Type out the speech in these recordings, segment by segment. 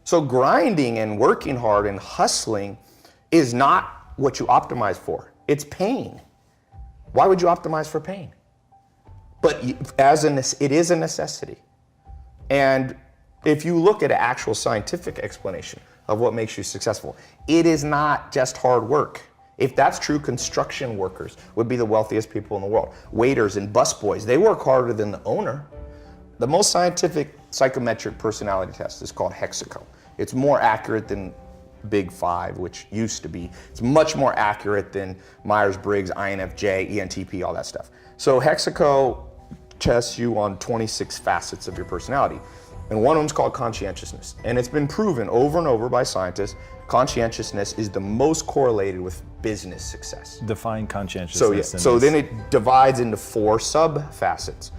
So grinding and working hard and hustling is not what you optimize for. It's pain. Why would you optimize for pain? But it is a necessity. And if you look at an actual scientific explanation of what makes you successful, it is not just hard work. If that's true, construction workers would be the wealthiest people in the world. Waiters and busboys, they work harder than the owner. The most scientific psychometric personality test is called Hexaco. It's more accurate than Big Five, which used to be. It's much more accurate than Myers-Briggs, INFJ, ENTP, all that stuff. So Hexaco tests you on 26 facets of your personality. And one of them is called conscientiousness. And it's been proven over and over by scientists, conscientiousness is the most correlated with business success. Define conscientiousness. So then it divides into 4 sub-facets: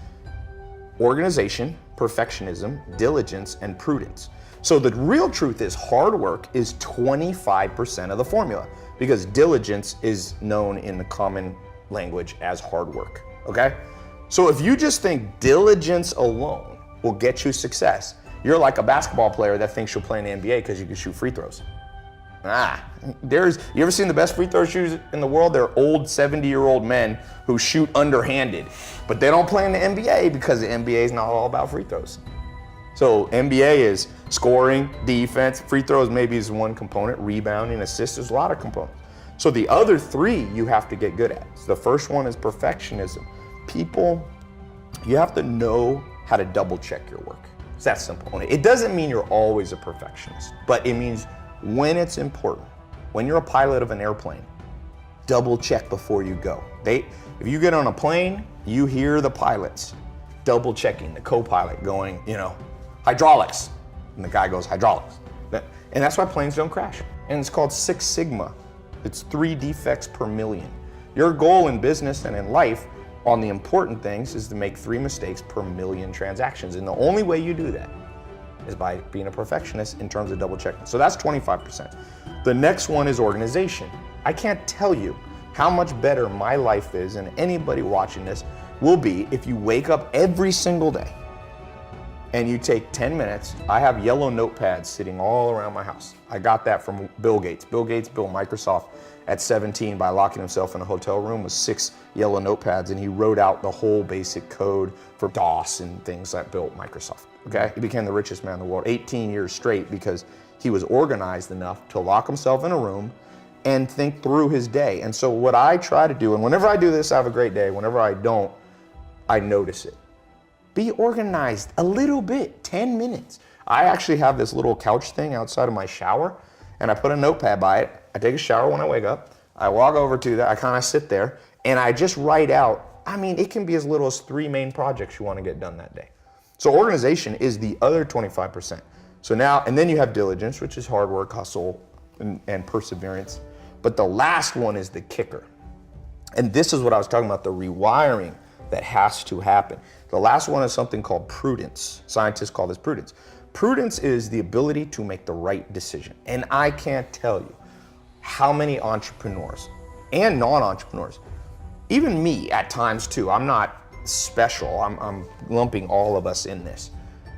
organization, perfectionism, diligence, and prudence. So the real truth is hard work is 25% of the formula, because diligence is known in the common language as hard work, okay? So if you just think diligence alone will get you success, you're like a basketball player that thinks you'll play in the NBA because you can shoot free throws. You ever seen the best free throw shooters in the world? They're old 70-year-old men who shoot underhanded, but they don't play in the NBA because the NBA is not all about free throws. So NBA is scoring, defense, free throws maybe is one component, rebounding, assists, there's a lot of components. So the other 3 you have to get good at. So the first one is perfectionism. People, you have to know how to double check your work. It's that simple. It doesn't mean you're always a perfectionist, but it means when it's important, when you're a pilot of an airplane, double check before you go. If you get on a plane, you hear the pilots double checking, the co-pilot going, hydraulics. And the guy goes, hydraulics. And that's why planes don't crash. And it's called 6 Sigma. It's 3 defects per million. Your goal in business and in life on the important things is to make 3 mistakes per million transactions. And the only way you do that is by being a perfectionist in terms of double checking. So that's 25%. The next one is organization. I can't tell you how much better my life is, and anybody watching this will be, if you wake up every single day and you take 10 minutes. I have yellow notepads sitting all around my house. I got that from Bill Gates. Bill Gates built Microsoft at 17 by locking himself in a hotel room with 6 yellow notepads, and he wrote out the whole basic code for DOS and things that built Microsoft, okay? He became the richest man in the world 18 years straight because he was organized enough to lock himself in a room and think through his day. And so what I try to do, and whenever I do this, I have a great day. Whenever I don't, I notice it. Be organized a little bit, 10 minutes. I actually have this little couch thing outside of my shower, and I put a notepad by it. I take a shower when I wake up. I walk over to that, I kind of sit there, and I just write out, it can be as little as 3 main projects you want to get done that day. So organization is the other 25%. So now, and then you have diligence, which is hard work, hustle, and perseverance. But the last one is the kicker. And this is what I was talking about, the rewiring that has to happen. The last one is something called prudence. Scientists call this prudence. Prudence is the ability to make the right decision. And I can't tell you how many entrepreneurs and non-entrepreneurs, even me at times too, I'm not special, I'm lumping all of us in this.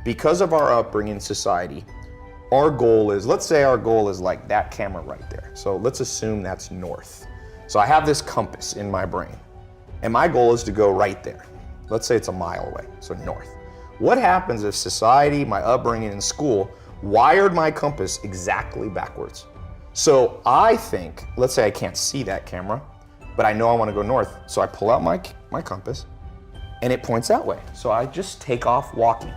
Because of our upbringing in society, our goal is, let's say our goal is like that camera right there. So let's assume that's north. So I have this compass in my brain, and my goal is to go right there. Let's say it's a mile away, so north. What happens if society, my upbringing in school, wired my compass exactly backwards? So I think, let's say I can't see that camera, but I know I want to go north. So I pull out my compass, and it points that way. So I just take off walking.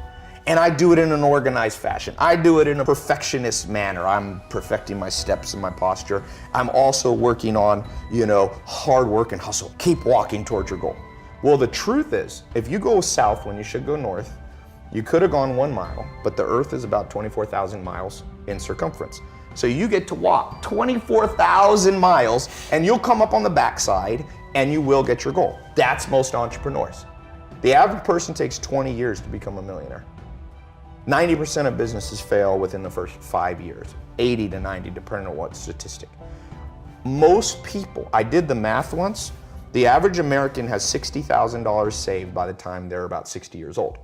And I do it in an organized fashion. I do it in a perfectionist manner. I'm perfecting my steps and my posture. I'm also working on, hard work and hustle. Keep walking towards your goal. Well, the truth is, if you go south when you should go north, you could have gone 1 mile, but the earth is about 24,000 miles in circumference. So you get to walk 24,000 miles, and you'll come up on the backside, and you will get your goal. That's most entrepreneurs. The average person takes 20 years to become a millionaire. 90% of businesses fail within the first 5 years, 80 to 90, depending on what statistic. Most people, I did the math once, the average American has $60,000 saved by the time they're about 60 years old.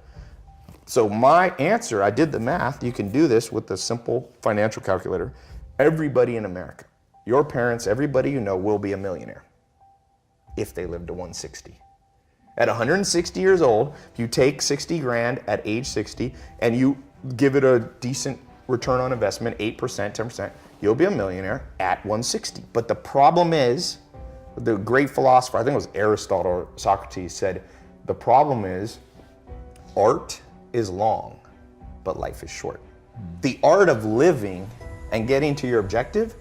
So my answer, I did the math. You can do this with a simple financial calculator. Everybody in America, your parents, everybody you know will be a millionaire if they live to 160. At 160 years old, if you take 60 grand at age 60 and you give it a decent return on investment, 8%, 10%, you'll be a millionaire at 160. But the problem is, the great philosopher, I think it was Aristotle or Socrates, said, the problem is art is long, but life is short. The art of living and getting to your objective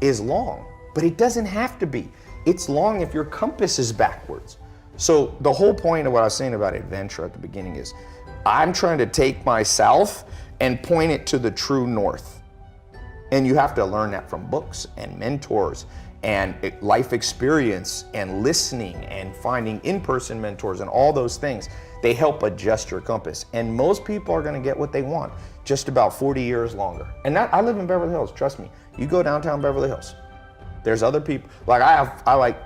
is long, but it doesn't have to be. It's long if your compass is backwards. So the whole point of what I was saying about adventure at the beginning is I'm trying to take myself and point it to the true north. And you have to learn that from books and mentors and life experience and listening and finding in-person mentors and all those things. They help adjust your compass. And most people are gonna get what they want just about 40 years longer. And I live in Beverly Hills, trust me. You go downtown Beverly Hills, there's other people, like I like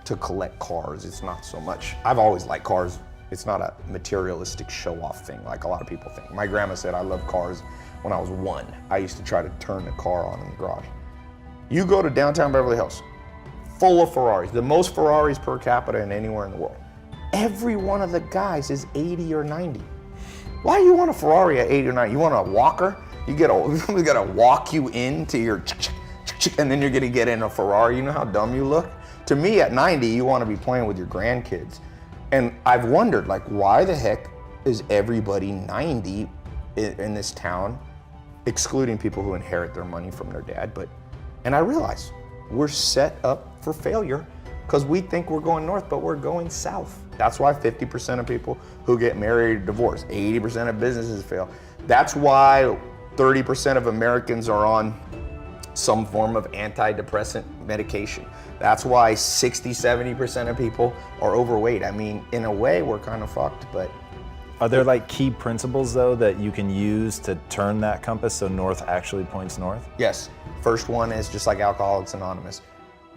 to collect cars. It's not so much, I've always liked cars. It's not a materialistic show-off thing like a lot of people think. My grandma said I love cars when I was 1. I used to try to turn the car on in the garage. You go to downtown Beverly Hills, full of Ferraris, the most Ferraris per capita in anywhere in the world. Every one of the guys is 80 or 90. Why do you want a Ferrari at 80 or 90? You want a walker? We gotta walk you into your and then you're gonna get in a Ferrari. You know how dumb you look? To me, at 90, you wanna be playing with your grandkids. And I've wondered, like, why the heck is everybody 90 in this town, excluding people who inherit their money from their dad? And I realize we're set up for failure because we think we're going north, but we're going south. That's why 50% of people who get married divorce, 80% of businesses fail. That's why 30% of Americans are on some form of antidepressant medication. That's why 60-70% of people are overweight. I mean, in a way, we're kind of fucked, but. Are there like key principles though that you can use to turn that compass so north actually points north? Yes. First one is just like Alcoholics Anonymous.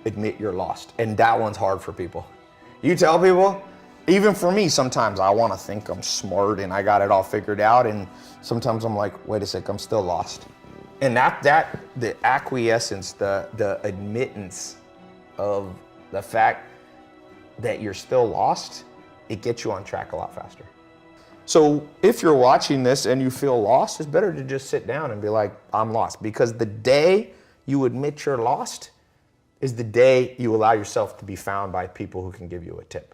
Admit you're lost. And that one's hard for people. You tell people, even for me, sometimes I want to think I'm smart and I got it all figured out. And sometimes I'm like, wait a sec, I'm still lost. And the acquiescence, the admittance of the fact that you're still lost, it gets you on track a lot faster. So if you're watching this and you feel lost, it's better to just sit down and be like, I'm lost. Because the day you admit you're lost is the day you allow yourself to be found by people who can give you a tip.